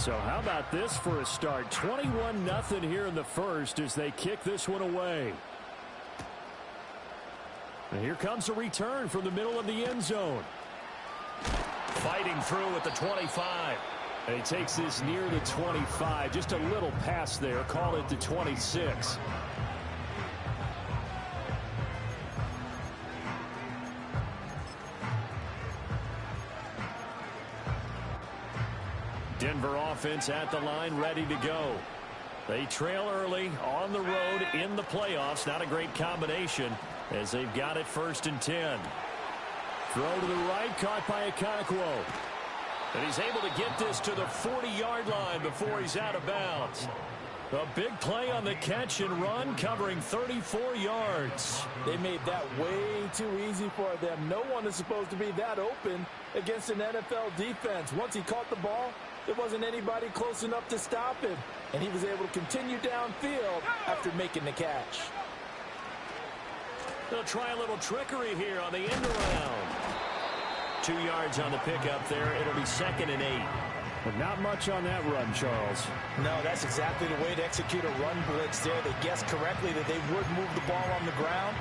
So how about this for a start? 21-0 here in the first as they kick this one away. And here comes a return from the middle of the end zone. Fighting through at the 25. And he takes this near the 25. Just a little pass there. Call it the 26. Denver offense at the line, ready to go. They trail early on the road in the playoffs. Not a great combination as they've got it 1st and 10. Throw to the right, caught by Okonkwo. And he's able to get this to the 40-yard line before he's out of bounds. A big play on the catch and run, covering 34 yards. They made that way too easy for them. No one is supposed to be that open against an NFL defense. Once he caught the ball, there wasn't anybody close enough to stop him. And he was able to continue downfield after making the catch. They'll try a little trickery here on the end around. 2 yards on the pickup there. It'll be 2nd and 8. But not much on that run, Charles. No, that's exactly the way to execute a run blitz there. They guessed correctly that they would move the ball on the ground,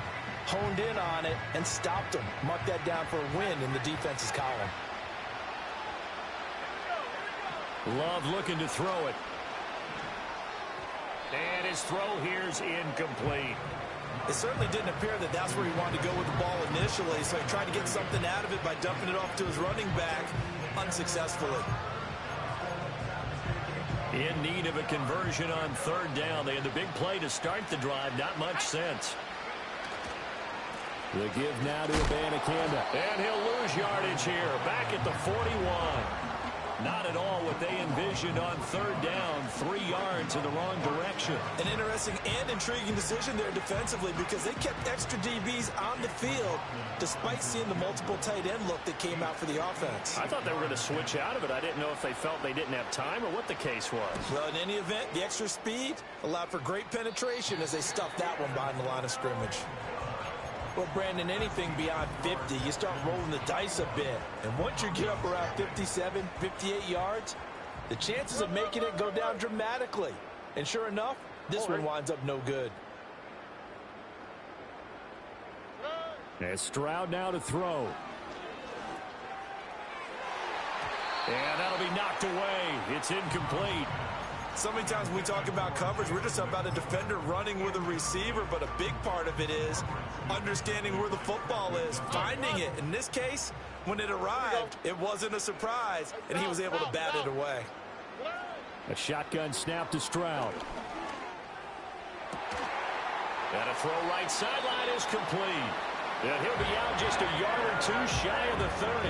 honed in on it, and stopped them. Mark that down for a win in the defense's column. Love looking to throw it. And his throw here's incomplete. It certainly didn't appear that that's where he wanted to go with the ball initially, so he tried to get something out of it by dumping it off to his running back unsuccessfully. In need of a conversion on 3rd down. They had the big play to start the drive. Not much sense. The give now to Abanikanda. And he'll lose yardage here. Back at the 41. Not at all what they envisioned on 3rd down. 3 yards in the wrong direction. An interesting and intriguing decision there defensively because they kept extra DBs on the field despite seeing the multiple tight end look that came out for the offense. I thought they were going to switch out of it. I didn't know if they felt they didn't have time or what the case was. Well, in any event, the extra speed allowed for great penetration as they stuffed that one behind the line of scrimmage. Well, Brandon, anything beyond 50, you start rolling the dice a bit. And once you get up around 57, 58 yards, the chances of making it go down dramatically. And sure enough, this one winds up no good. And Stroud now to throw. And that'll be knocked away. It's incomplete. So many times when we talk about coverage, we're just about a defender running with a receiver, but a big part of it is understanding where the football is, finding it. In this case, when it arrived, it wasn't a surprise, and he was able to bat it away. A shotgun snap to Stroud. And a throw right sideline is complete. And he'll be out just a yard or two shy of the 30.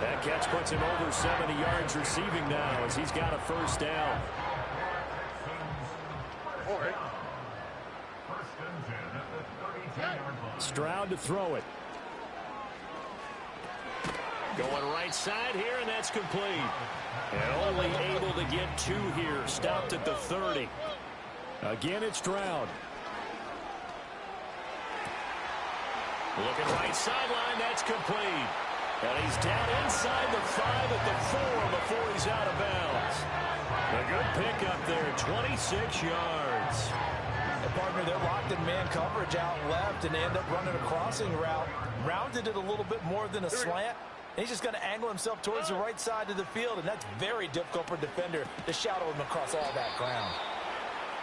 That catch puts him over 70 yards receiving now as he's got a 1st down. Stroud to throw it. Going right side here, and that's complete. And only able to get 2 here. Stopped at the 30. Again, it's Stroud. Looking right sideline, that's complete. And he's down inside the 5 at the 4 before he's out of bounds. A good pickup there, 26 yards. And partner, they're locked in man coverage out left, and they end up running a crossing route. Rounded it a little bit more than a slant. And he's just going to angle himself towards the right side of the field, and that's very difficult for a defender to shadow him across all that ground.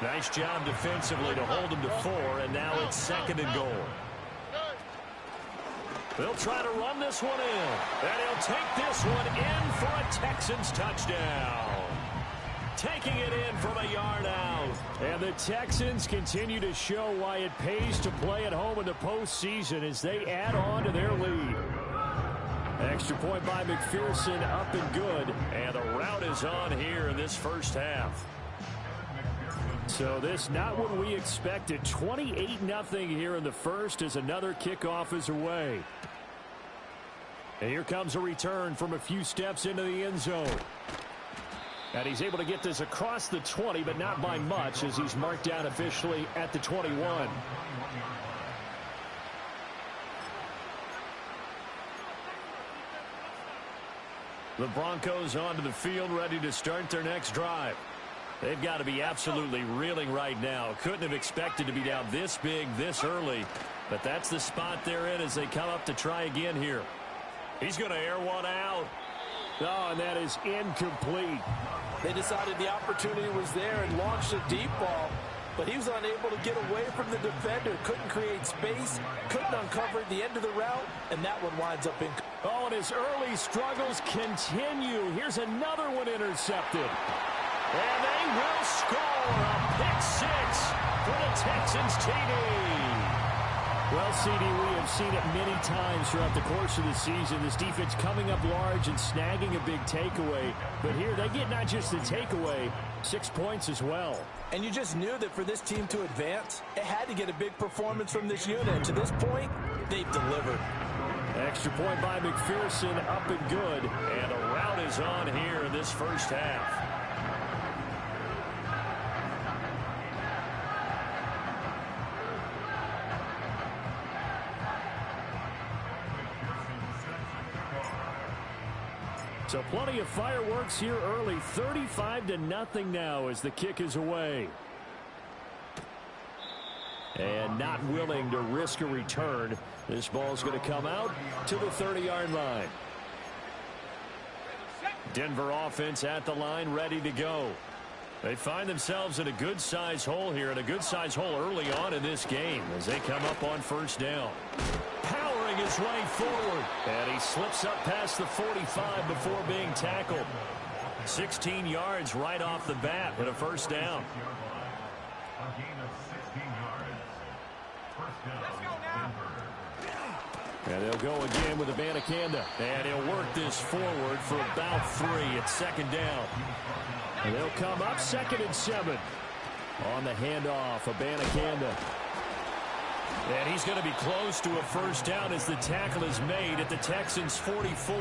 Nice job defensively to hold him to 4, and now it's 2nd and goal. They'll try to run this one in. And he'll take this one in for a Texans touchdown. Taking it in from a yard out. And the Texans continue to show why it pays to play at home in the postseason as they add on to their lead. Extra point by McPherson, up and good. And the route is on here in this 1st half. So this not what we expected. 28-0 here in the first as another kickoff is away. And here comes a return from a few steps into the end zone. And he's able to get this across the 20, but not by much as he's marked down officially at the 21. The Broncos onto the field, ready to start their next drive. They've got to be absolutely reeling right now. Couldn't have expected to be down this big, this early. But that's the spot they're in as they come up to try again here. He's going to air one out. Oh, and that is incomplete. They decided the opportunity was there and launched a deep ball. But he was unable to get away from the defender. Couldn't create space. Couldn't uncover at the end of the route. And that one winds up in. Oh, and his early struggles continue. Here's another one intercepted. And they will score a pick six for the Texans TD. Well, CD, we have seen it many times throughout the course of the season. This defense coming up large and snagging a big takeaway. But here they get not just the takeaway, 6 points as well. And you just knew that for this team to advance, it had to get a big performance from this unit. To this point, they've delivered. Extra point by McPherson, up and good. And a rout is on here in this first half. So plenty of fireworks here early. 35-0 now as the kick is away. And not willing to risk a return. This ball's going to come out to the 30-yard line. Denver offense at the line, ready to go. They find themselves in a good-sized hole here, and a good-sized hole early on in this game as they come up on first down. Powering his way forward, and he slips up past the 45 before being tackled. 16 yards right off the bat and a first down. And they'll go again with Abanikanda. And he'll work this forward for about 3 at second down. And they'll come up 2nd and 7. On the handoff, Abanikanda. And he's going to be close to a first down as the tackle is made at the Texans' 44.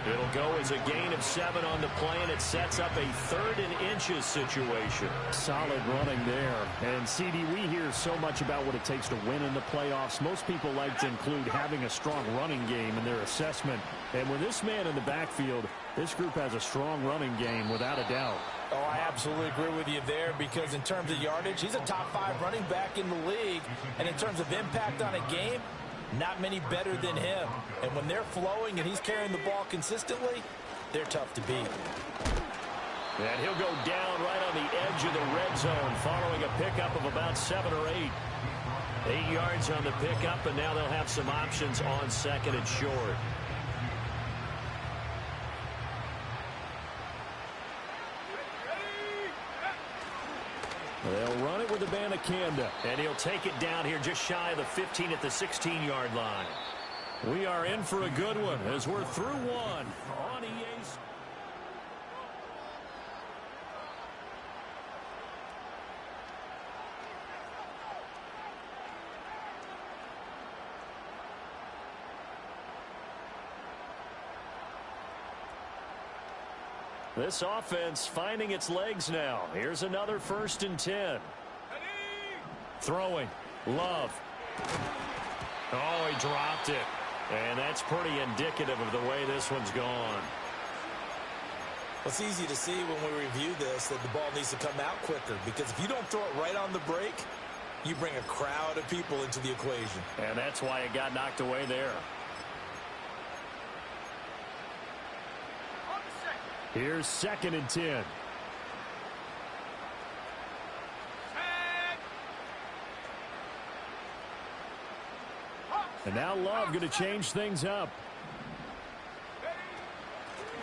It'll go as a gain of 7 on the play, and it sets up a 3rd and inches situation. Solid running there. And, CD, we hear so much about what it takes to win in the playoffs. Most people like to include having a strong running game in their assessment. And with this man in the backfield, this group has a strong running game without a doubt. Oh, I absolutely agree with you there because in terms of yardage, he's a top 5 running back in the league. And in terms of impact on a game, not many better than him. And when they're flowing and he's carrying the ball consistently, they're tough to beat. And he'll go down right on the edge of the red zone following a pickup of about 7 or 8. 8 yards on the pickup, and now they'll have some options on 2nd and short. They'll run it with Abanikanda, and he'll take it down here just shy of the 15 at the 16-yard line. We are in for a good one as we're through one on EA's. This offense finding its legs now. Here's another 1st and 10. Throwing. Love. Oh, he dropped it. And that's pretty indicative of the way this one's gone. It's easy to see when we review this that the ball needs to come out quicker because if you don't throw it right on the break, you bring a crowd of people into the equation. And that's why it got knocked away there. Here's 2nd and 10. And now Love going to change things up.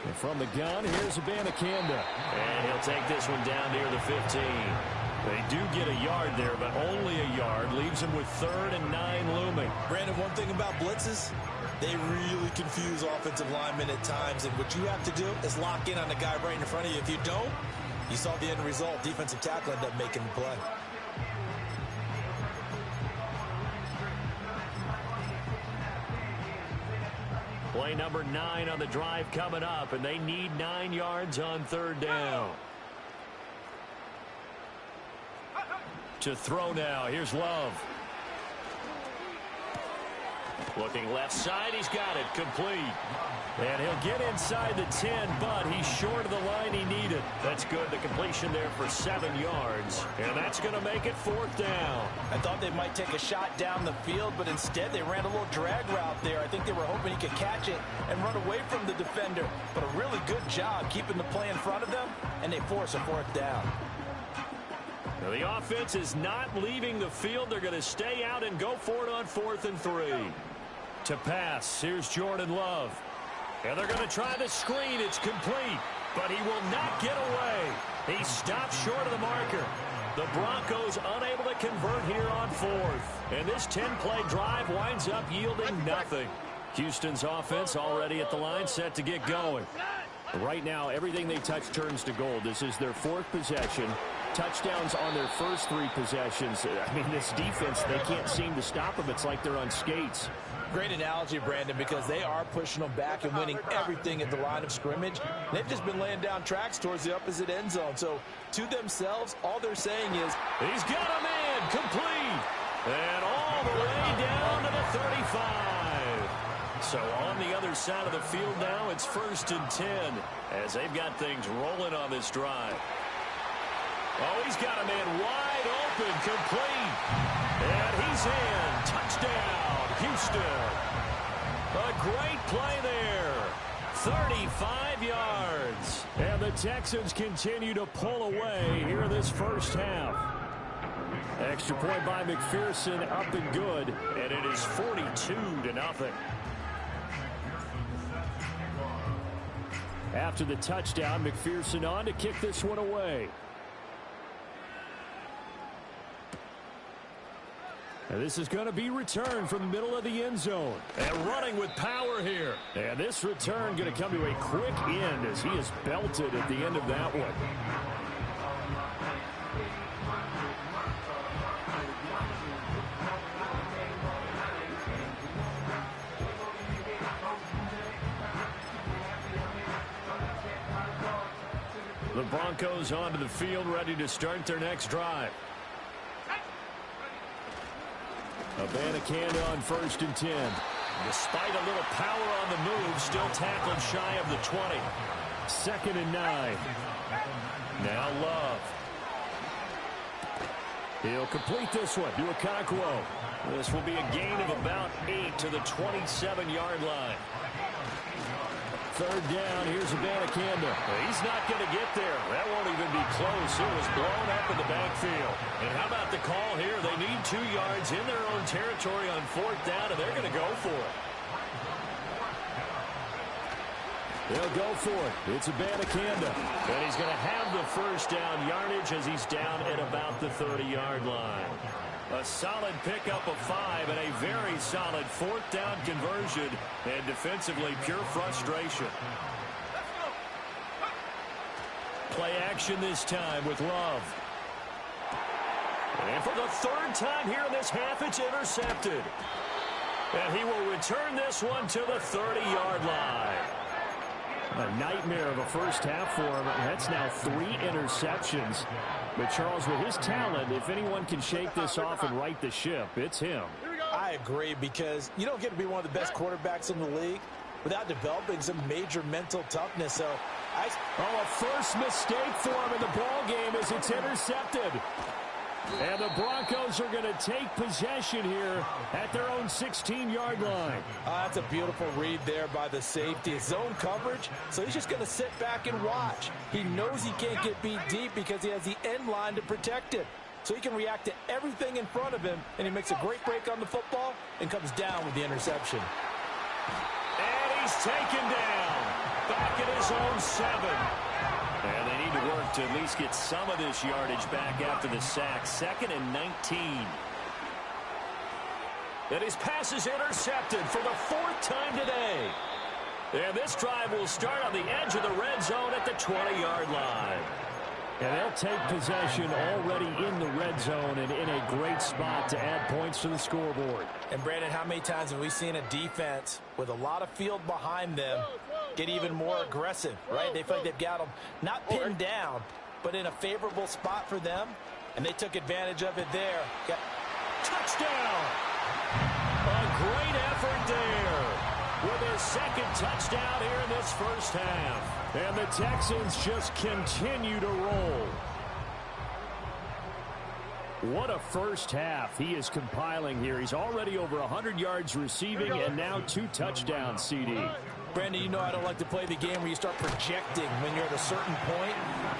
And from the gun, here's Abanikanda. And he'll take this one down near the 15. They do get a yard there, but only a yard. Leaves him with 3rd and 9 looming. Brandon, one thing about blitzes, they really confuse offensive linemen at times, and what you have to do is lock in on the guy right in front of you. If you don't, you saw the end result. Defensive tackle ended up making the play. Play number 9 on the drive coming up, and they need 9 yards on 3rd down. To throw now. Here's Love. Looking left side, he's got it, complete. And he'll get inside the 10, but he's short of the line he needed. That's good, the completion there for 7 yards. And that's going to make it 4th down. I thought they might take a shot down the field, but instead they ran a little drag route there. I think they were hoping he could catch it and run away from the defender. But a really good job keeping the play in front of them, and they force a 4th down. Now the offense is not leaving the field. They're going to stay out and go for it on 4th and 3. To pass, here's Jordan Love. And they're going to try the screen. It's complete, but he will not get away. He stops short of the marker. The Broncos unable to convert here on 4th. And this 10-play drive winds up yielding nothing. Houston's offense already at the line, set to get going. Right now, everything they touch turns to gold. This is their 4th possession. Touchdowns on their first 3 possessions. I mean, this defense, they can't seem to stop them. It's like they're on skates. Great analogy, Brandon, because they are pushing them back and winning everything at the line of scrimmage. They've just been laying down tracks towards the opposite end zone. So, to themselves, all they're saying is, he's got a man, complete, and all the way down to the 35. So, on the other side of the field now, it's 1st and 10, as they've got things rolling on this drive. Oh, he's got a man wide open, complete, and he's in. Touchdown, Houston. A great play there. 35 yards. And the Texans continue to pull away here in this first half. Extra point by McPherson, up and good, and it is 42-0. After the touchdown, McPherson on to kick this one away. And this is going to be returned from the middle of the end zone. And running with power here. And this return going to come to a quick end as he is belted at the end of that one. The Broncos onto the field, ready to start their next drive. Abanikanda on 1st and 10. Despite a little power on the move, still tackled shy of the 20. 2nd and 9. Now Love. He'll complete this one to Okonkwo. This will be a gain of about 8 to the 27-yard line. 3rd down, here's Abanikanda. He's not going to get there. That won't even be close. It was blown up in the backfield. And how about the call here? They need 2 yards in their own territory on 4th down, and they're going to go for it. They'll go for it. It's Abanikanda. And he's going to have the 1st down yardage as he's down at about the 30-yard line. A solid pickup of 5 and a very solid 4th down conversion, and defensively pure frustration. Play action this time with Love. And for the 3rd time here in this half, it's intercepted. And he will return this one to the 30-yard line. A nightmare of a first half for him. That's now 3 interceptions. But, Charles, with his talent, if anyone can shake this off and right the ship, it's him. I agree, because you don't get to be one of the best quarterbacks in the league without developing some major mental toughness. So, a first mistake for him in the ball game as it's intercepted. And the Broncos are going to take possession here at their own 16-yard line. That's a beautiful read there by the safety. Zone coverage, so he's just going to sit back and watch. He knows he can't get beat deep because he has the end line to protect it. So he can react to everything in front of him, and he makes a great break on the football and comes down with the interception. And he's taken down back at his own 7. And they need to work to at least get some of this yardage back after the sack. 2nd and 19. And his pass is intercepted for the 4th time today. And this drive will start on the edge of the red zone at the 20-yard line. And they'll take possession already in the red zone and in a great spot to add points to the scoreboard. And, Brandon, how many times have we seen a defense with a lot of field behind them get even more aggressive, right? They feel like they've got them not pinned down, but in a favorable spot for them, and they took advantage of it there. Touchdown! A great effort the second touchdown here in this first half. And the Texans just continue to roll. What a first half he is compiling here. He's already over 100 yards receiving and now 2 touchdowns, CD. Brandon, you know I don't like to play the game where you start projecting when you're at a certain point.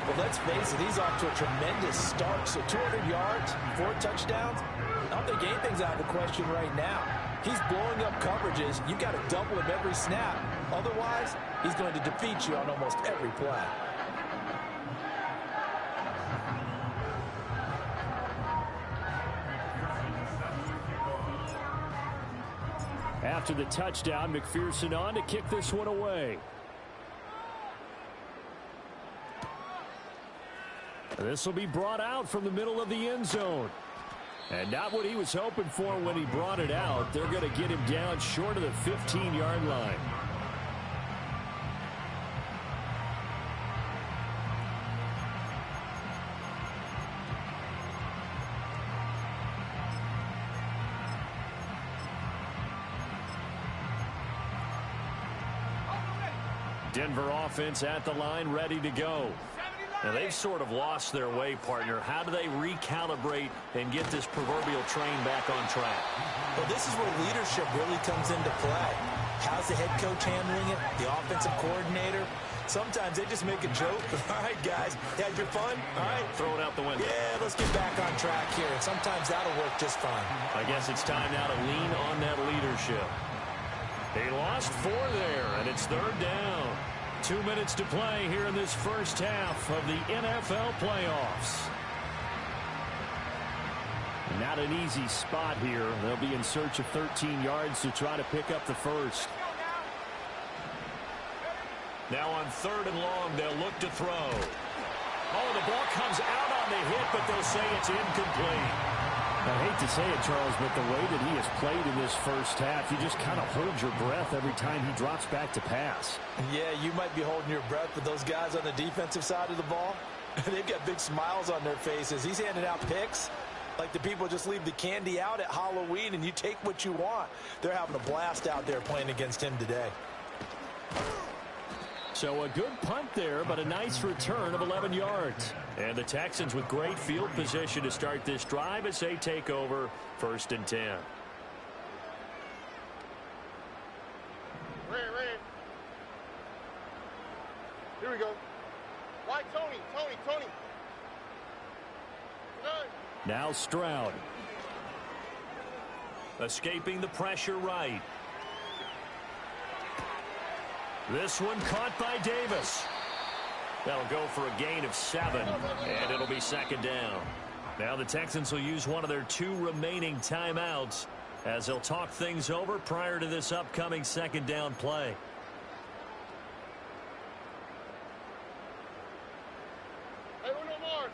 But let's face it, he's off to a tremendous start. So 200 yards, 4 touchdowns. I don't think anything's out of the question right now. He's blowing up coverages. You've got to double him every snap. Otherwise, he's going to defeat you on almost every play. After the touchdown, McPherson on to kick this one away. This will be brought out from the middle of the end zone. And not what he was hoping for when he brought it out. They're going to get him down short of the 15-yard line. Denver offense at the line, ready to go. Now they've sort of lost their way, partner. How do they recalibrate and get this proverbial train back on track? Well, this is where leadership really comes into play. How's the head coach handling it? The offensive coordinator? Sometimes they just make a joke. All right, guys, had your fun? All right. Throw it out the window. Yeah, let's get back on track here. And sometimes that'll work just fine. I guess it's time now to lean on that leadership. They lost 4 there, and it's 3rd down. 2 minutes to play here in this first half of the NFL playoffs. Not an easy spot here. They'll be in search of 13 yards to try to pick up the first. Now on 3rd and long, they'll look to throw. Oh, the ball comes out on the hit, but they'll say it's incomplete. I hate to say it, Charles, but the way that he has played in this first half, you just kind of hold your breath every time he drops back to pass. Yeah, you might be holding your breath, but those guys on the defensive side of the ball, they've got big smiles on their faces. He's handing out picks like the people just leave the candy out at Halloween and you take what you want. They're having a blast out there playing against him today. So a good punt there, but a nice return of 11 yards. And the Texans with great field position to start this drive as they take over 1st and 10. Ran. Here we go. Right, Tony. Now Stroud. Escaping the pressure right. This one caught by Davis. That'll go for a gain of 7, and it'll be 2nd down. Now the Texans will use one of their 2 remaining timeouts as they'll talk things over prior to this upcoming 2nd down play. Hey, uno more.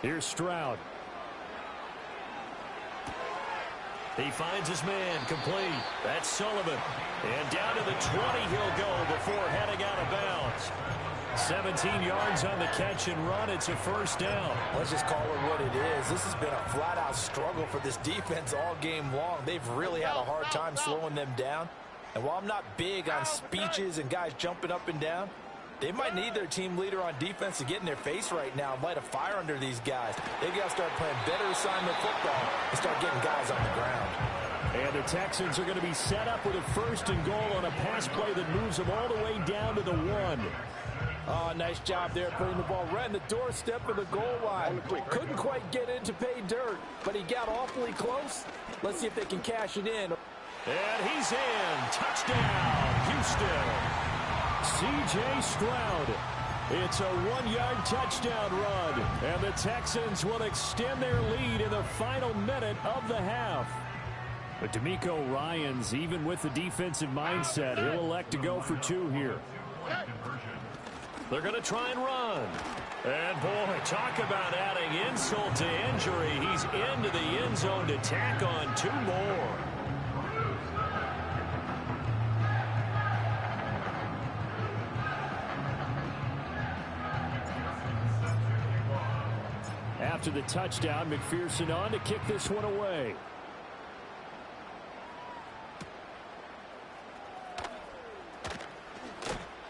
Here's Stroud. He finds his man, complete. That's Sullivan. And down to the 20 he'll go before heading out of bounds. 17 yards on the catch and run. It's a 1st down. Let's just call it what it is. This has been a flat-out struggle for this defense all game long. They've really had a hard time slowing them down. And while I'm not big on speeches and guys jumping up and down, they might need their team leader on defense to get in their face right now and light a fire under these guys. They've got to start playing better assignment football and start getting guys on the ground. And the Texans are going to be set up with a 1st and goal on a pass play that moves them all the way down to the 1. Oh, nice job there putting the ball right in the doorstep of the goal line. Couldn't quite get in to pay dirt, but he got awfully close. Let's see if they can cash it in. And he's in. Touchdown, Houston. C.J. Stroud. It's a 1-yard touchdown run, and the Texans will extend their lead in the final minute of the half. But DeMeco Ryans, even with the defensive mindset, he'll elect to go for 2 here. They're going to try and run. And, boy, talk about adding insult to injury. He's into the end zone to tack on 2 more. After the touchdown, McPherson on to kick this one away.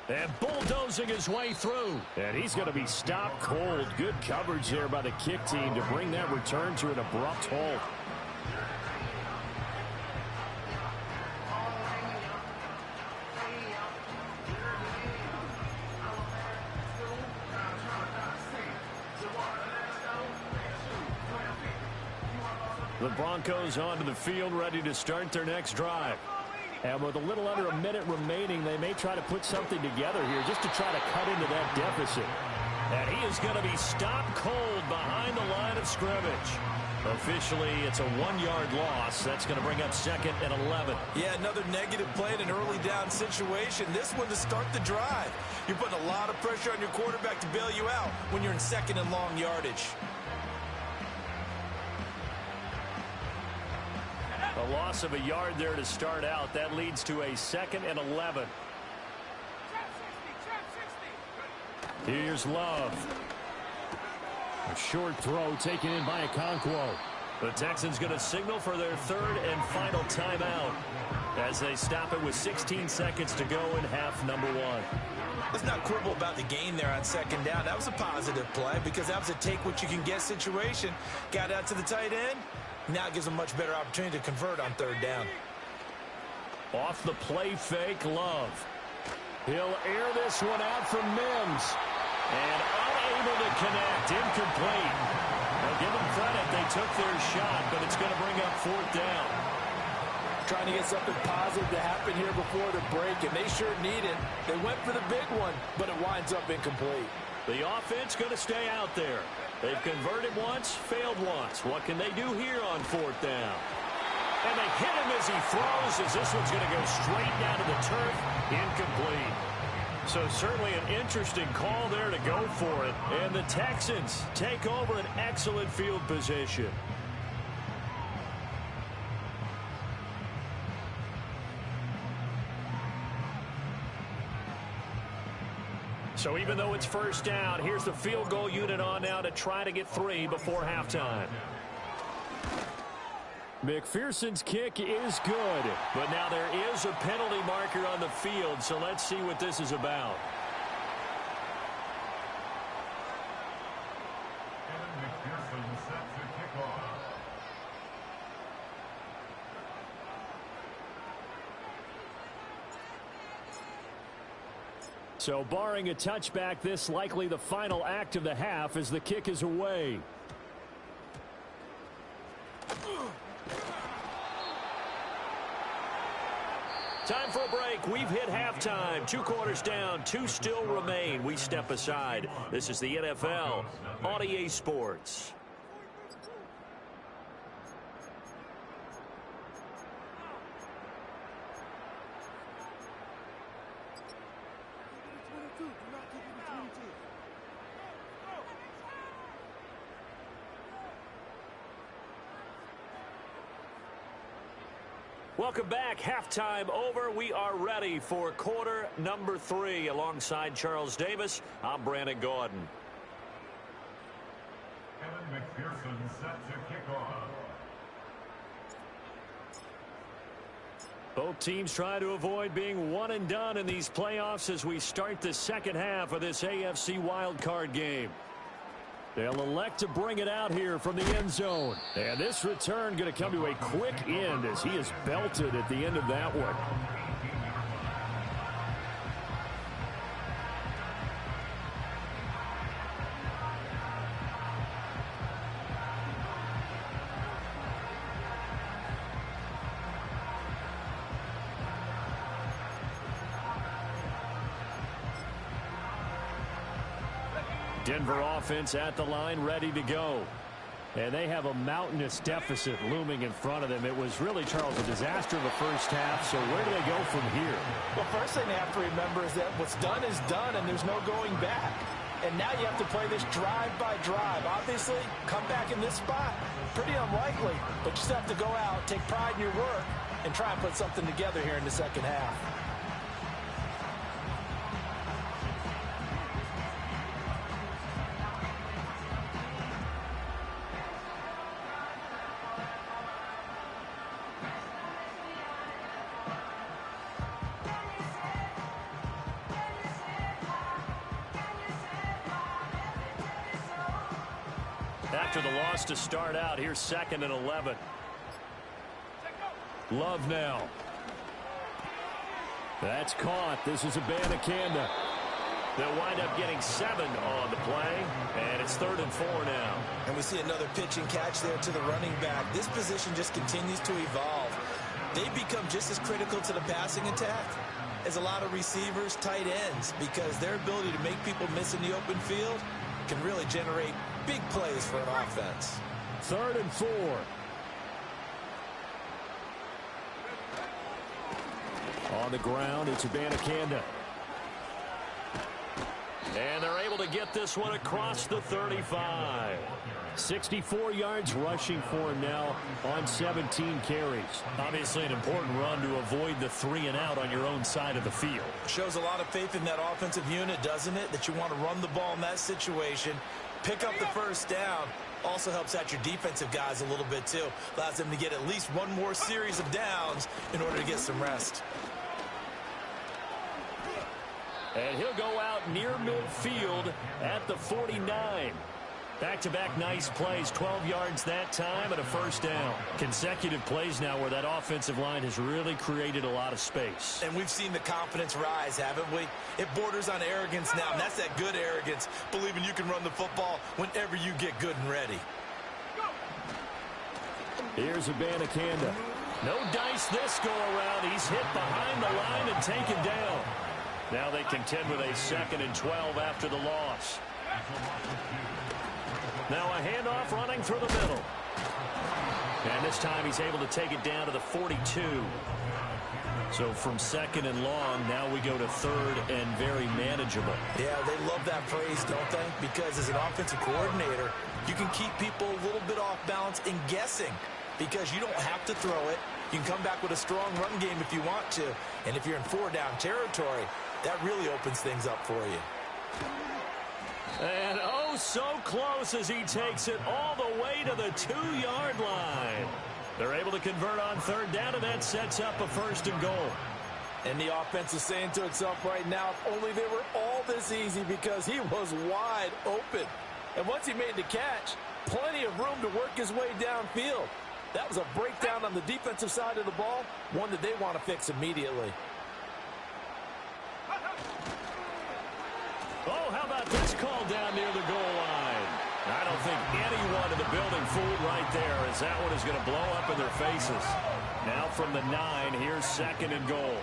And bulldozing his way through. And he's going to be stopped cold. Good coverage there by the kick team to bring that return to an abrupt halt. The Broncos onto the field, ready to start their next drive. And with a little under a minute remaining, they may try to put something together here just to try to cut into that deficit. And he is going to be stopped cold behind the line of scrimmage. Officially, it's a 1-yard loss. That's going to bring up 2nd and 11. Yeah, another negative play in an early down situation. This one to start the drive. You're putting a lot of pressure on your quarterback to bail you out when you're in 2nd and long yardage. A loss of a yard there to start out. That leads to a 2nd and 11. Here's Love. A short throw taken in by Okonkwo. The Texans going to signal for their 3rd and final timeout as they stop it with 16 seconds to go in half number 1. Let's not quibble about the gain there on 2nd down. That was a positive play because that was a take-what-you-can-get situation. Got out to the tight end. Now it gives a much better opportunity to convert on 3rd down. Off the play fake, Love. He'll air this one out for Mims. And unable to connect. Incomplete. They'll give them credit. They took their shot, but it's going to bring up 4th down. Trying to get something positive to happen here before the break, and they sure need it. They went for the big one, but it winds up incomplete. The offense going to stay out there. They've converted once, failed once. What can they do here on 4th down? And they hit him as he throws, as this one's going to go straight down to the turf. Incomplete. So certainly an interesting call there to go for it. And the Texans take over an excellent field position. So even though it's 1st down, here's the field goal unit on now to try to get 3 before halftime. McPherson's kick is good, but now there is a penalty marker on the field, so let's see what this is about. So barring a touchback, this likely the final act of the half as the kick is away. Time for a break. We've hit halftime. 2 quarters down. 2 still remain. We step aside. This is the NFL on EA Sports. Welcome back. Halftime over. We are ready for quarter number 3. Alongside Charles Davis, I'm Brandon Gordon. Kevin McPherson set to kick off. Both teams try to avoid being one and done in these playoffs as we start the second half of this AFC wildcard game. They'll elect to bring it out here from the end zone. And this return going to come to a quick end as he is belted at the end of that one. Denver offense at the line, ready to go. And they have a mountainous deficit looming in front of them. It was really, Charles, a disaster in the first half. So where do they go from here? Well, first thing they have to remember is that what's done is done, and there's no going back. And now you have to play this drive by drive. Obviously, come back in this spot, pretty unlikely. But you just have to go out, take pride in your work, and try and put something together here in the second half. after the loss to start out. Here's 2nd and 11. Love now. That's caught. This is Abanikanda. They'll wind up getting 7 on the play, and it's 3rd and 4 now. And we see another pitch and catch there to the running back. This position just continues to evolve. They become just as critical to the passing attack as a lot of receivers, tight ends, because their ability to make people miss in the open field can really generate big plays for an offense. 3rd and 4. On the ground, it's Abanikanda. And they're able to get this one across the 35. 64 yards rushing for him now on 17 carries. Obviously an important run to avoid the 3 and out on your own side of the field. Shows a lot of faith in that offensive unit, doesn't it? That you want to run the ball in that situation, pick up the first down. Also helps out your defensive guys a little bit too. Allows them to get at least one more series of downs in order to get some rest. And he'll go out near midfield at the 49. Back-to-back nice plays, 12 yards that time and a first down. Consecutive plays now where that offensive line has really created a lot of space. And we've seen the confidence rise, haven't we? It borders on arrogance now, and that's that good arrogance, believing you can run the football whenever you get good and ready. Here's Abanikanda. No dice this go-around. He's hit behind the line and taken down. Now they contend with a 2nd and 12 after the loss. Now a handoff running through the middle. And this time he's able to take it down to the 42. So from 2nd and long, now we go to 3rd and very manageable. Yeah, they love that phrase, don't they? Because as an offensive coordinator, you can keep people a little bit off balance and guessing because you don't have to throw it. You can come back with a strong run game if you want to. And if you're in 4-down territory, that really opens things up for you. And oh, so close as he takes it all the way to the 2-yard line. They're able to convert on 3rd down, and that sets up a 1st and goal. And the offense is saying to itself right now, if only they were all this easy, because he was wide open. And once he made the catch, plenty of room to work his way downfield. That was a breakdown on the defensive side of the ball, one that they want to fix immediately. Oh, how about this call down near the goal line? I don't think anyone in the building fooled right there, as that one is going to blow up in their faces. Now from the 9, here's 2nd and goal.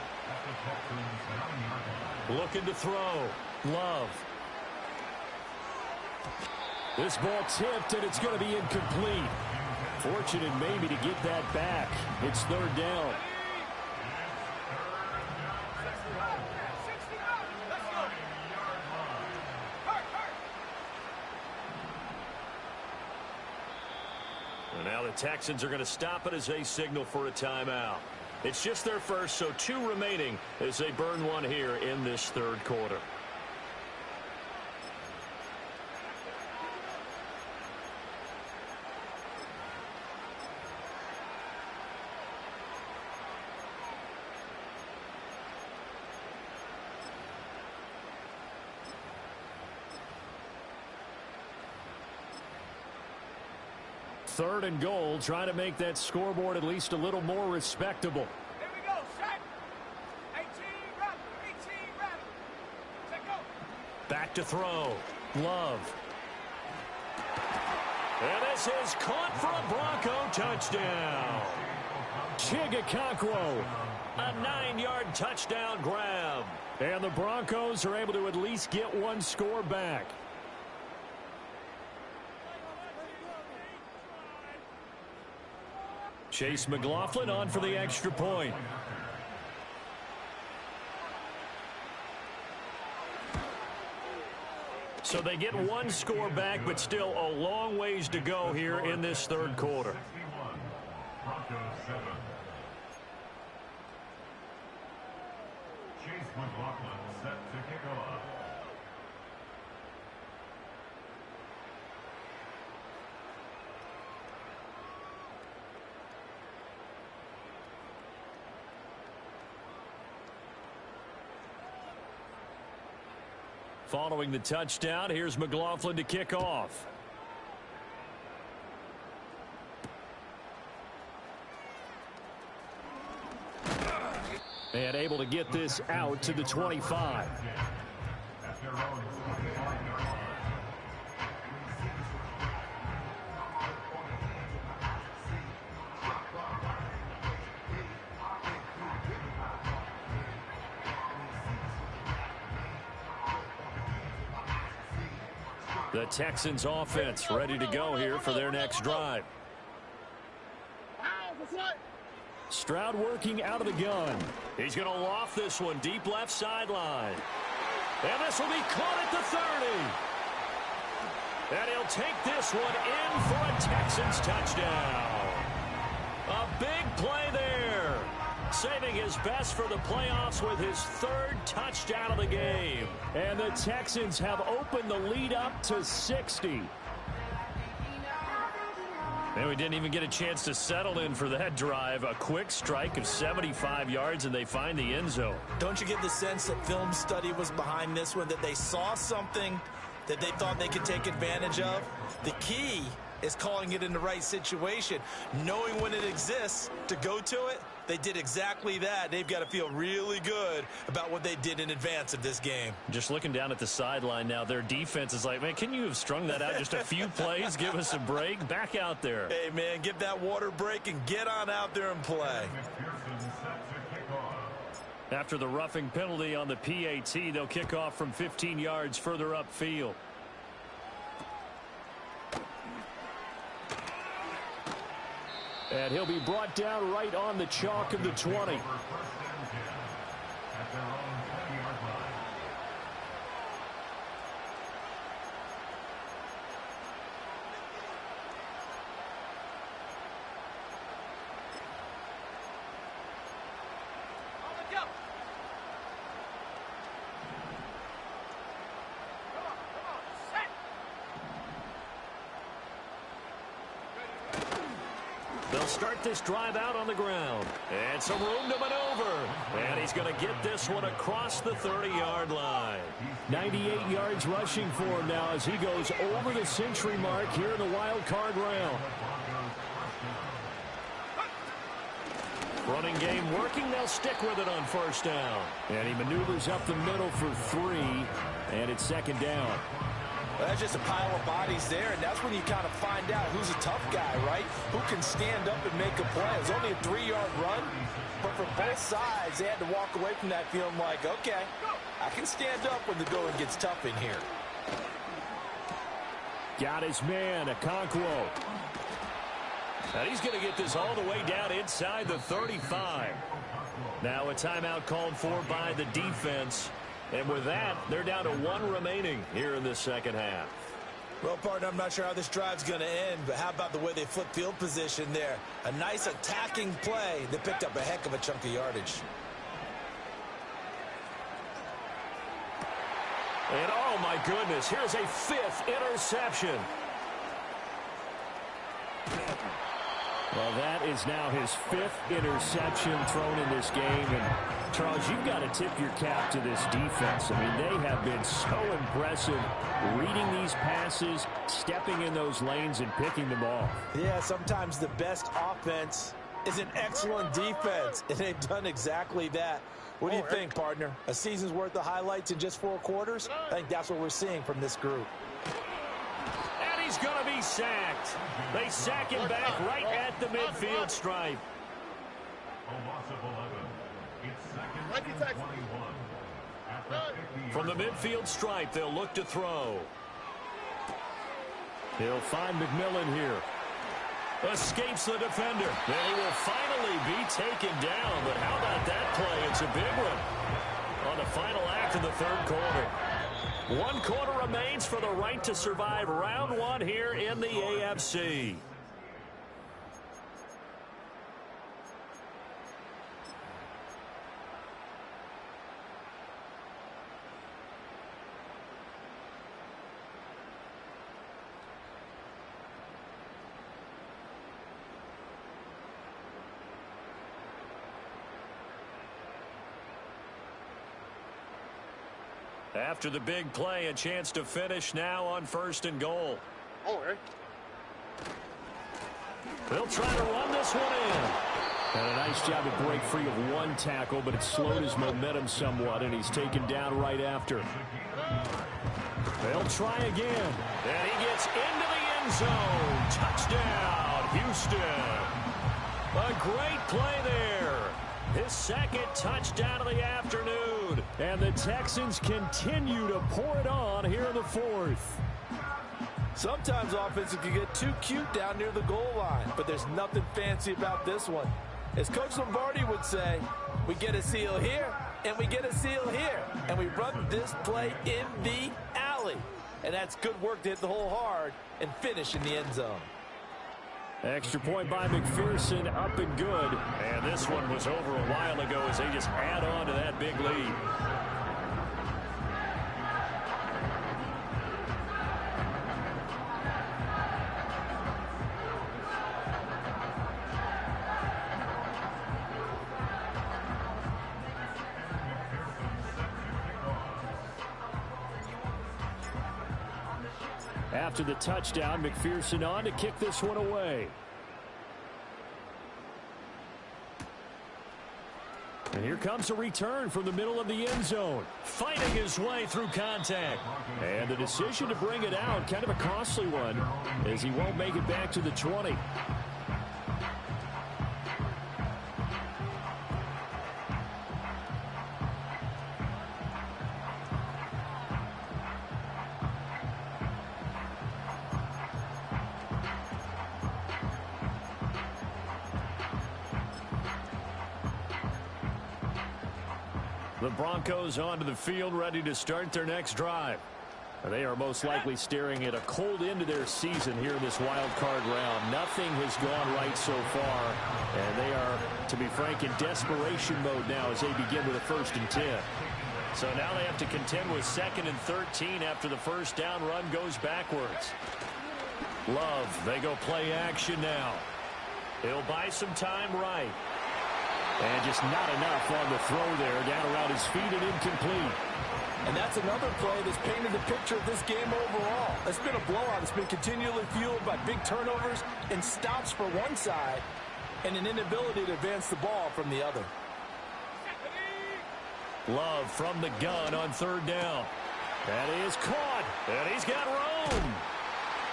Looking to throw. Love. This ball tipped, and it's going to be incomplete. Fortunate maybe to get that back. It's 3rd down. Now the Texans are going to stop it as they signal for a timeout. It's just their first, so 2 remaining as they burn one here in this 3rd quarter. Third and goal, trying to make that scoreboard at least a little more respectable. Here we go, set. 18, run, 18, run. Set, go. Back to throw. Love. And this is caught for a Bronco touchdown. Chigakakwo. A 9-yard touchdown grab. And the Broncos are able to at least get one score back. Chase McLaughlin on for the extra point. So they get one score back, but still a long ways to go here in this 3rd quarter. Broncos 7. Chase McLaughlin set to kick off. Following the touchdown, here's McLaughlin to kick off. And able to get this out to the 25. At their own 25-yard line. The Texans offense ready to go here for their next drive. Stroud working out of the gun. He's going to loft this one deep left sideline. And this will be caught at the 30. And he'll take this one in for a Texans touchdown. A big play there. Saving his best for the playoffs with his third touchdown of the game. And the Texans have opened the lead up to 60. And we didn't even get a chance to settle in for that drive. A quick strike of 75 yards, and they find the end zone. Don't you get the sense that film study was behind this one, that they saw something that they thought they could take advantage of? The key is calling it in the right situation, knowing when it exists to go to it. They did exactly that. They've got to feel really good about what they did in advance of this game. Just looking down at the sideline now, their defense is like, man, can you have strung that out just a few plays? Give us a break. Back out there. Hey, man, give that water break and get on out there and play. After the roughing penalty on the PAT, they'll kick off from 15 yards further upfield. And he'll be brought down right on the chalk of the 20. They'll start this drive out on the ground. And some room to maneuver. And he's going to get this one across the 30-yard line. 98 yards rushing for him now as he goes over the century mark here in the wild card round. Running game working. They'll stick with it on first down. And he maneuvers up the middle for 3. And it's second down. Well, that's just a pile of bodies there, and that's when you kind of find out who's a tough guy, right? Who can stand up and make a play. It was only a 3-yard run, but for both sides, they had to walk away from that feeling like, okay, I can stand up when the going gets tough in here. Got his man, Okonkwo. And he's going to get this all the way down inside the 35. Now a timeout called for by the defense. And with that, they're down to 1 remaining here in the second half. Well, partner, I'm not sure how this drive's going to end, but how about the way they flip field position there? A nice attacking play that picked up a heck of a chunk of yardage. And oh my goodness, here's a 5th interception. Well, that is now his 5th interception thrown in this game. And Charles, you've got to tip your cap to this defense. I mean, they have been so impressive reading these passes, stepping in those lanes and picking them off. Yeah, sometimes the best offense is an excellent defense, and they've done exactly that. What do you think, partner? A season's worth of highlights in just 4 quarters? I think that's what we're seeing from this group. And he's going to be sacked. They sack him back right at the midfield stripe. From the midfield stripe, they'll look to throw. He'll find McMillan here. Escapes the defender. And he will finally be taken down. But how about that play? It's a big one on the final act of the 3rd quarter. 1 quarter remains for the right to survive round 1 here in the AFC. After the big play, a chance to finish now on 1st and goal. They'll try to run this one in. And a nice job to break free of one tackle, but it slowed his momentum somewhat, and he's taken down right after. They'll try again. And he gets into the end zone. Touchdown, Houston. A great play there. His second touchdown of the afternoon. And the Texans continue to pour it on here in the fourth. Sometimes offenses can get too cute down near the goal line, but there's nothing fancy about this one. As Coach Lombardi would say, we get a seal here, and we get a seal here, and we run this play in the alley. And that's good work to hit the hole hard and finish in the end zone. Extra point by McPherson, up and good. And this one was over a while ago as they just add on to that big lead. After the touchdown, McPherson on to kick this one away. And here comes a return from the middle of the end zone. Fighting his way through contact. And the decision to bring it out, kind of a costly one, as he won't make it back to the 20. The Broncos onto the field, ready to start their next drive. They are most likely staring at a cold end to their season here in this wild card round. Nothing has gone right so far, and they are, to be frank, in desperation mode now as they begin with a 1st and 10. So now they have to contend with 2nd and 13 after the first down run goes backwards. Love, they go play action now. He'll buy some time right. And just not enough on the throw there, down around his feet and incomplete. And that's another play that's painted the picture of this game overall. It's been a blowout. It's been continually fueled by big turnovers and stops for one side and an inability to advance the ball from the other. Love from the gun on 3rd down. That is caught. And he's got room.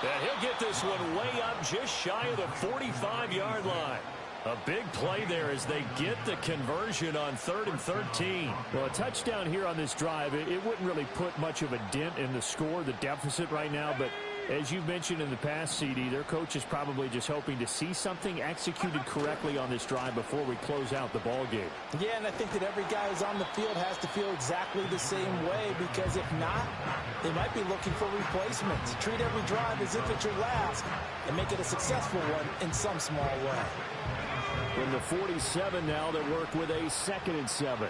And he'll get this one way up just shy of the 45-yard line. A big play there as they get the conversion on 3rd and 13. Well, a touchdown here on this drive, it wouldn't really put much of a dent in the score, the deficit right now. But as you've mentioned in the past, CD, their coach is probably just hoping to see something executed correctly on this drive before we close out the ball game. Yeah, and I think that every guy who's on the field has to feel exactly the same way, because if not, they might be looking for replacements. Treat every drive as if it's your last and make it a successful one in some small way. From the 47 now, they work with a 2nd and 7.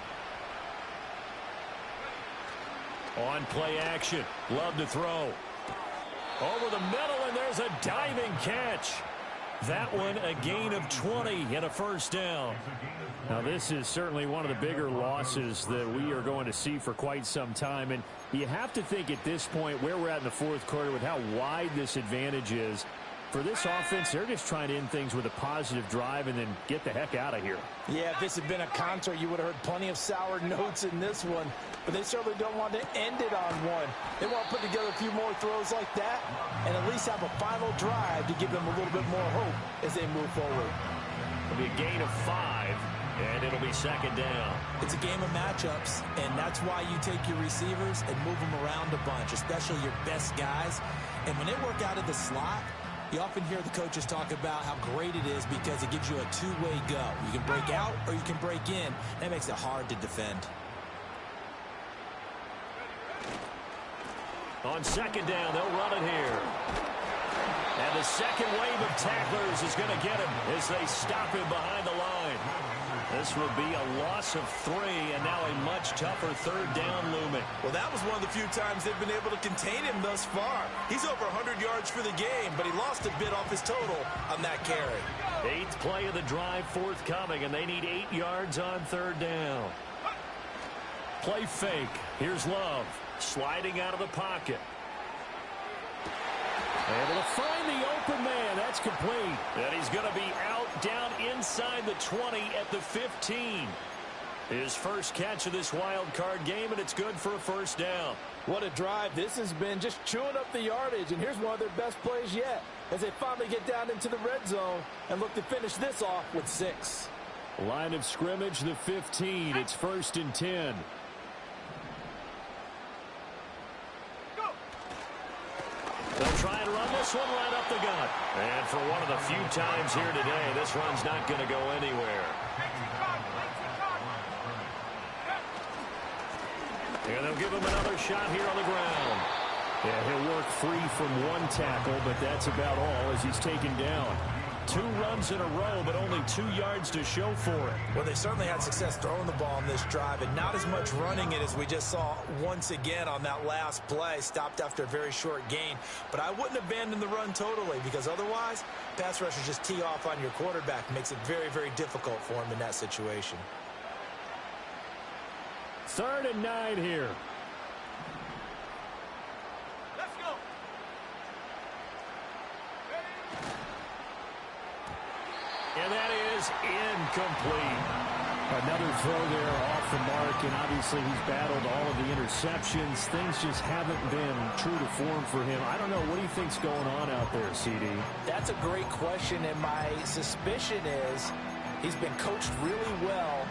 On play action. Love to throw. Over the middle, and there's a diving catch. That one a gain of 20 and a 1st down. Now, this is certainly one of the bigger losses that we are going to see for quite some time. And you have to think at this point where we're at in the 4th quarter with how wide this advantage is. For this offense, they're just trying to end things with a positive drive and then get the heck out of here. Yeah, if this had been a concert, you would have heard plenty of sour notes in this one. But they certainly don't want to end it on one. They want to put together a few more throws like that and at least have a final drive to give them a little bit more hope as they move forward. It'll be a gain of 5, and it'll be 2nd down. It's a game of matchups, and that's why you take your receivers and move them around a bunch, especially your best guys. And when they work out of the slot, you often hear the coaches talk about how great it is because it gives you a two-way go. You can break out or you can break in. That makes it hard to defend. On 2nd down, they'll run it here. And the second wave of tacklers is going to get him as they stop him behind the line. This will be a loss of 3, and now a much tougher 3rd down looming. Well, that was one of the few times they've been able to contain him thus far. He's over 100 yards for the game, but he lost a bit off his total on that carry. 8th play of the drive forthcoming, and they need 8 yards on 3rd down. Play fake. Here's Love sliding out of the pocket. Able to find the open man. That's complete. And he's going to be out down inside the 20 at the 15. His first catch of this wild card game, and it's good for a first down. What a drive this has been, just chewing up the yardage. And here's one of their best plays yet as they finally get down into the red zone and look to finish this off with 6. Line of scrimmage, the 15. It's 1st and 10. They'll try and run this one right up the gut. And for one of the few times here today, this run's not going to go anywhere. And they'll give him another shot here on the ground. Yeah, he'll work free from one tackle, but that's about all as he's taken down. 2 runs in a row, but only 2 yards to show for it. Well, they certainly had success throwing the ball on this drive, and not as much running it as we just saw once again on that last play. Stopped after a very short gain. But I wouldn't abandon the run totally, because otherwise, pass rushers just tee off on your quarterback. Makes it very, very difficult for him in that situation. 3rd and 9 here. Let's go. And that is incomplete. Another throw there off the mark, and obviously he's battled all of the interceptions. Things just haven't been true to form for him. I don't know. What do you think's going on out there, CD? That's a great question, and my suspicion is he's been coached really well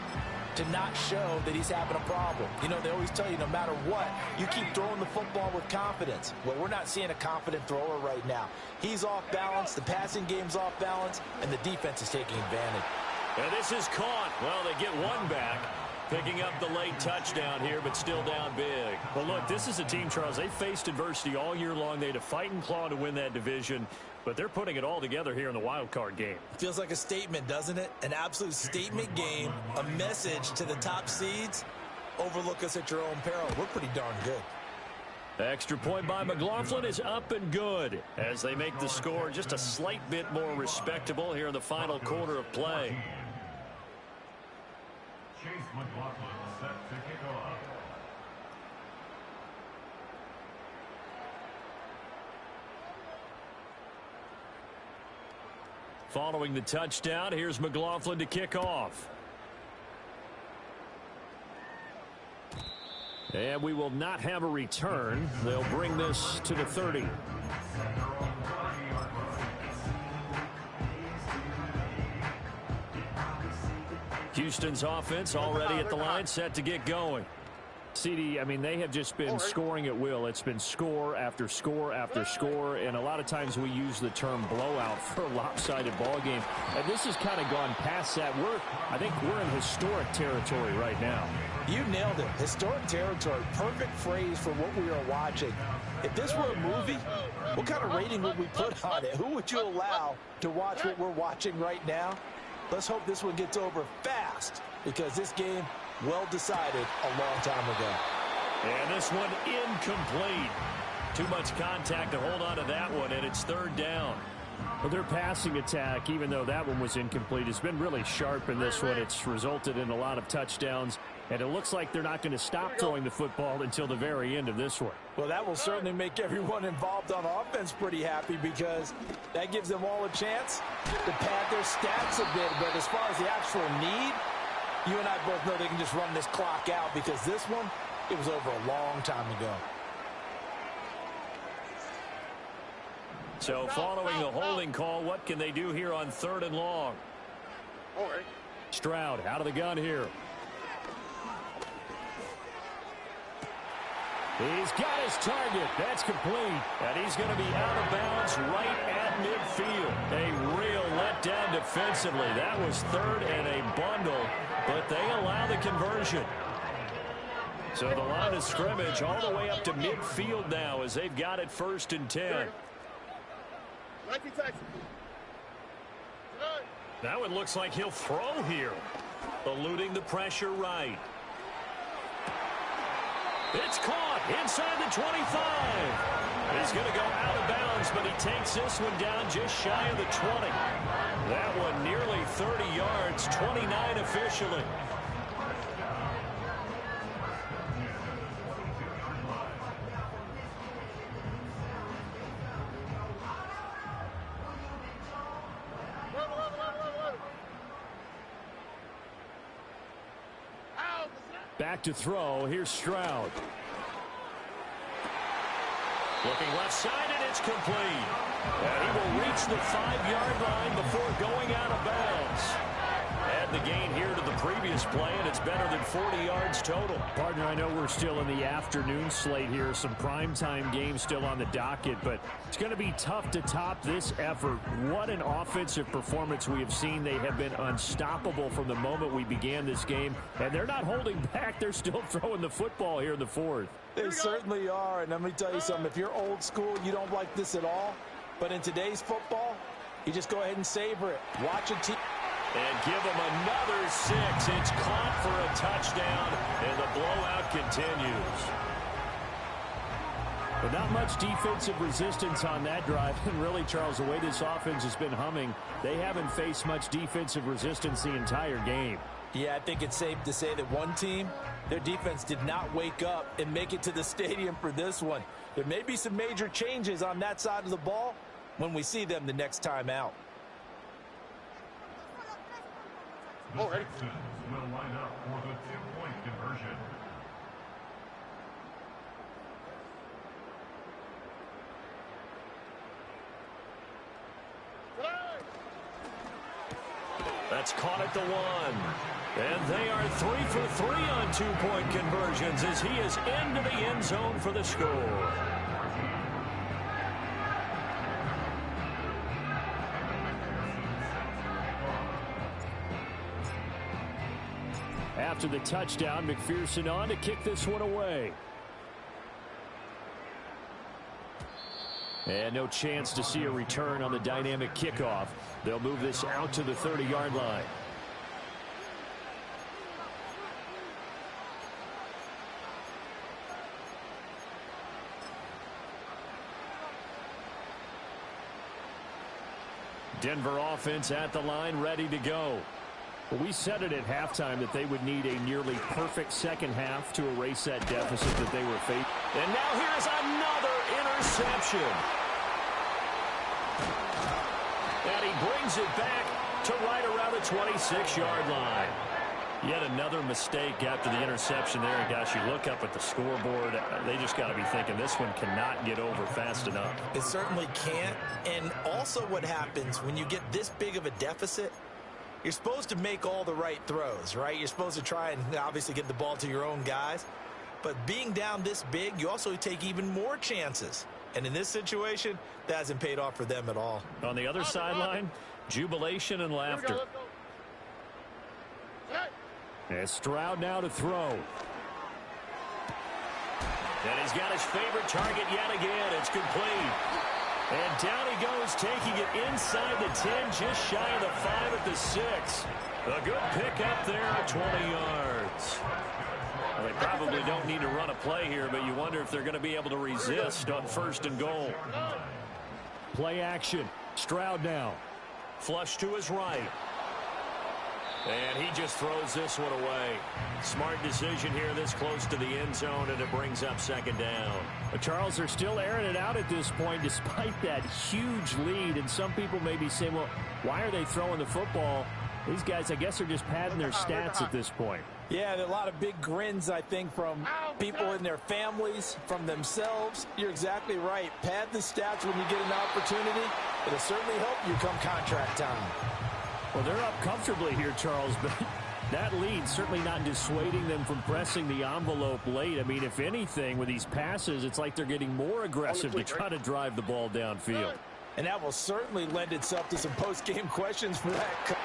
to not show that he's having a problem. You know, they always tell you no matter what, you keep throwing the football with confidence. Well, we're not seeing a confident thrower right now. He's off balance, the passing game's off balance, and the defense is taking advantage. And this is caught. Well, they get one back, picking up the late touchdown here, but still down big. Well, look, this is a team, Charles. They faced adversity all year long. They had to fight and claw to win that division, but they're putting it all together here in the wild card game. Feels like a statement, doesn't it? An absolute statement game, a message to the top seeds. Overlook us at your own peril. We're pretty darn good. Extra point by McLaughlin is up and good as they make the score just a slight bit more respectable here in the final quarter of play. Chase McLaughlin set to kick off. Following the touchdown, here's McLaughlin to kick off. And we will not have a return. They'll bring this to the 30. Houston's offense already at the line, set to get going. CD, I mean, they have just been scoring at will. It's been score after score after score, and a lot of times we use the term blowout for a lopsided ball game. And this has kind of gone past that. I think we're in historic territory right now. You nailed it. Historic territory. Perfect phrase for what we are watching. If this were a movie, what kind of rating would we put on it? Who would you allow to watch what we're watching right now? Let's hope this one gets over fast, because this game, well decided a long time ago. And this one incomplete. Too much contact to hold on to that one, and it's 3rd down. Well, their passing attack, even though that one was incomplete, has been really sharp in this one. It's resulted in a lot of touchdowns, and it looks like they're not going to stop throwing the football until the very end of this one. Well, that will certainly make everyone involved on offense pretty happy, because that gives them all a chance to pad their stats a bit. But as far as the actual need, you and I both know they can just run this clock out, because this one, it was over a long time ago. So following the holding call, what can they do here on 3rd and long? Stroud out of the gun here. He's got his target. That's complete. And he's going to be out of bounds right at midfield. A real letdown defensively. That was 3rd and a bundle, but they allow the conversion. So the line of scrimmage all the way up to midfield now as they've got it 1st and 10. That one looks like he'll throw here. Eluding the pressure right. It's caught inside the 25. He's going to go out of bounds, but he takes this one down just shy of the 20. That one nearly 30 yards, 29 officially. Back to throw. Here's Stroud. Looking left side, and it's complete. And he will reach the 5-yard line before going out of bounds. Add the gain here to the previous play, and it's better than 40 yards total. Partner, I know we're still in the afternoon slate here. Some primetime games still on the docket, but it's going to be tough to top this effort. What an offensive performance we have seen. They have been unstoppable from the moment we began this game, and they're not holding back. They're still throwing the football here in the fourth. They certainly are, and let me tell you something. If you're old school, you don't like this at all. But in today's football, you just go ahead and savor it. Watch a team. And give him another 6. It's caught for a touchdown, and the blowout continues. But not much defensive resistance on that drive. And really, Charles, the way this offense has been humming, they haven't faced much defensive resistance the entire game. Yeah, I think it's safe to say that one team, their defense did not wake up and make it to the stadium for this one. There may be some major changes on that side of the ball when we see them the next time out. The Texans will line up for the 2-point conversion. That's caught at the 1. And they are 3 for 3 on 2-point conversions as he is into the end zone for the score. After the touchdown, McPherson on to kick this one away. And no chance to see a return on the dynamic kickoff. They'll move this out to the 30-yard line. Denver offense at the line, ready to go. Well, we said it at halftime that they would need a nearly perfect second half to erase that deficit that they were facing. And now here's another interception. And he brings it back to right around the 26-yard line. Yet another mistake after the interception there. And gosh, you look up at the scoreboard, they just got to be thinking this one cannot get over fast enough. It certainly can't. And also what happens when you get this big of a deficit, you're supposed to make all the right throws, right? You're supposed to try and obviously get the ball to your own guys. But being down this big, you also take even more chances. And in this situation, that hasn't paid off for them at all. On the other sideline, jubilation and laughter. And Stroud now to throw. And he's got his favorite target yet again. It's complete. And down he goes, taking it inside the 10, just shy of the 5 at the 6. A good pick up there at 20 yards. Well, they probably don't need to run a play here, but you wonder if they're going to be able to resist on 1st and goal. Play action. Stroud now. Flush to his right. And he just throws this one away. Smart decision here this close to the end zone, and it brings up 2nd down. But Charles, they're still airing it out at this point despite that huge lead. And some people may be saying, well, why are they throwing the football? These guys, I guess, are just padding their stats at this point. Yeah, there are a lot of big grins, I think, from people in their families, from themselves. You're exactly right. Pad the stats when you get an opportunity. It'll certainly help you come contract time. Well, they're up comfortably here, Charles, but that lead certainly not dissuading them from pressing the envelope late. I mean, if anything, with these passes, it's like they're getting more aggressive to try to drive the ball downfield. And that will certainly lend itself to some post-game questions for that.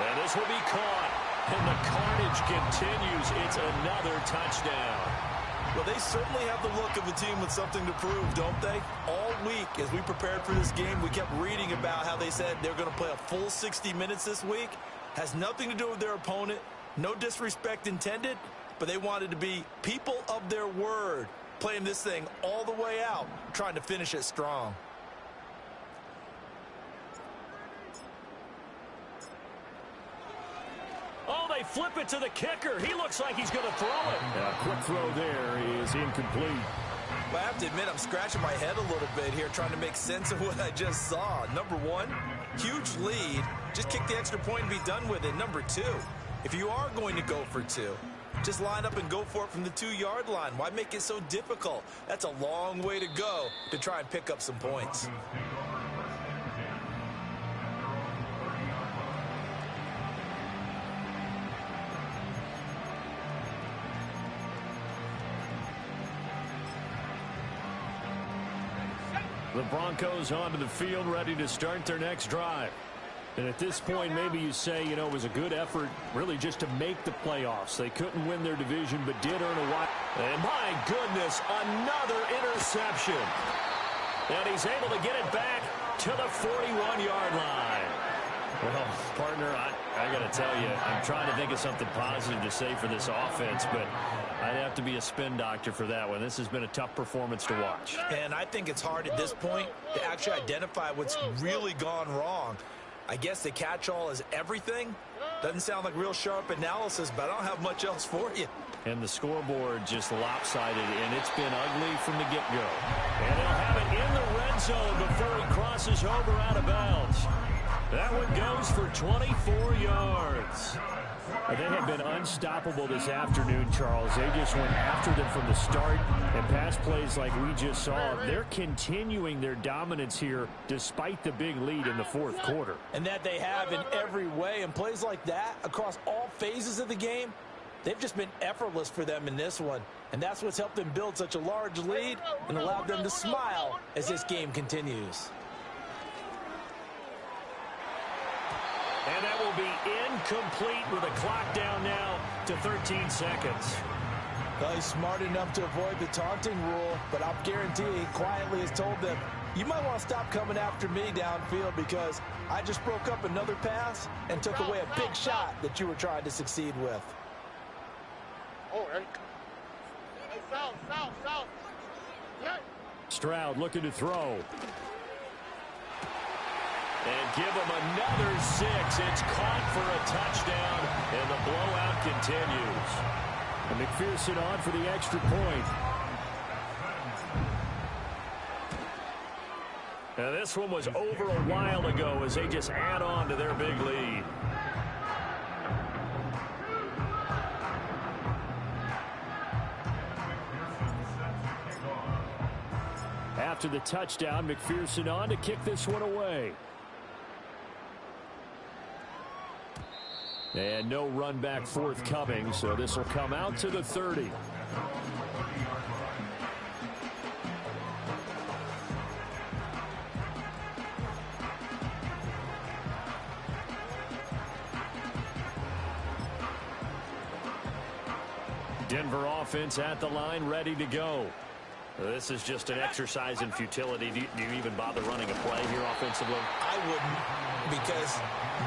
And this will be caught. And the carnage continues. It's another touchdown. Well, they certainly have the look of a team with something to prove, don't they? All week, as we prepared for this game, we kept reading about how they said they're going to play a full 60 minutes this week. Has nothing to do with their opponent. No disrespect intended, but they wanted to be people of their word, playing this thing all the way out, trying to finish it strong. Oh, they flip it to the kicker. He looks like he's going to throw it. A quick throw there is incomplete. Well, I have to admit, I'm scratching my head a little bit here trying to make sense of what I just saw. Number one, huge lead. Just kick the extra point and be done with it. Number two, if you are going to go for two, Just line up and go for it from the 2-yard line. Why make it so difficult? That's a long way to go to try and pick up some points. The Broncos onto the field, ready to start their next drive. And at this point, maybe you say, it was a good effort really just to make the playoffs. They couldn't win their division, but did earn a while. And my goodness, another interception. And he's able to get it back to the 41-yard line. Well, partner, I got to tell you, I'm trying to think of something positive to say for this offense, but I'd have to be a spin doctor for that one. This has been a tough performance to watch. And I think it's hard at this point to actually identify what's really gone wrong. I guess the catch-all is everything. Doesn't sound like real sharp analysis, but I don't have much else for you. And the scoreboard just lopsided, and it's been ugly from the get-go. And he'll have it in the red zone before he crosses over out of bounds. That one goes for 24 yards. They have been unstoppable this afternoon, Charles. They just went after them from the start, and pass plays like we just saw. They're continuing their dominance here despite the big lead in the fourth quarter. And that they have in every way. And plays like that across all phases of the game, they've just been effortless for them in this one. And that's what's helped them build such a large lead and allowed them to smile as this game continues. And that will be incomplete with a clock down now to 13 seconds. Well, he's smart enough to avoid the taunting rule, but I'll guarantee he quietly has told them, you might want to stop coming after me downfield because I just broke up another pass and took away a big shot that you were trying to succeed with. Stroud looking to throw. And give him another 6. It's caught for a touchdown, and the blowout continues. And McPherson on for the extra point. Now this one was over a while ago as they just add on to their big lead. After the touchdown, McPherson on to kick this one away. And no run back forthcoming, so this will come out to the 30. Denver offense at the line, ready to go. This is just an exercise in futility. Do you even bother running a play here offensively? I wouldn't, because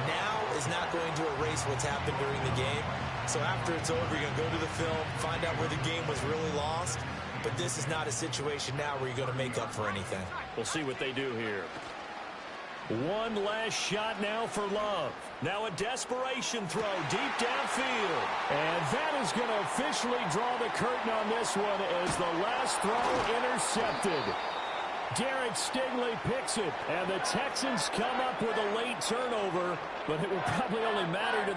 now is not going to erase what's happened during the game. So after it's over, you're going to go to the film, find out where the game was really lost. But this is not a situation now where you're going to make up for anything. We'll see what they do here. One last shot now for Love. Now a desperation throw deep downfield. And that is going to officially draw the curtain on this one as the last throw intercepted. Garrett Stingley picks it, and the Texans come up with a late turnover, but it will probably only matter to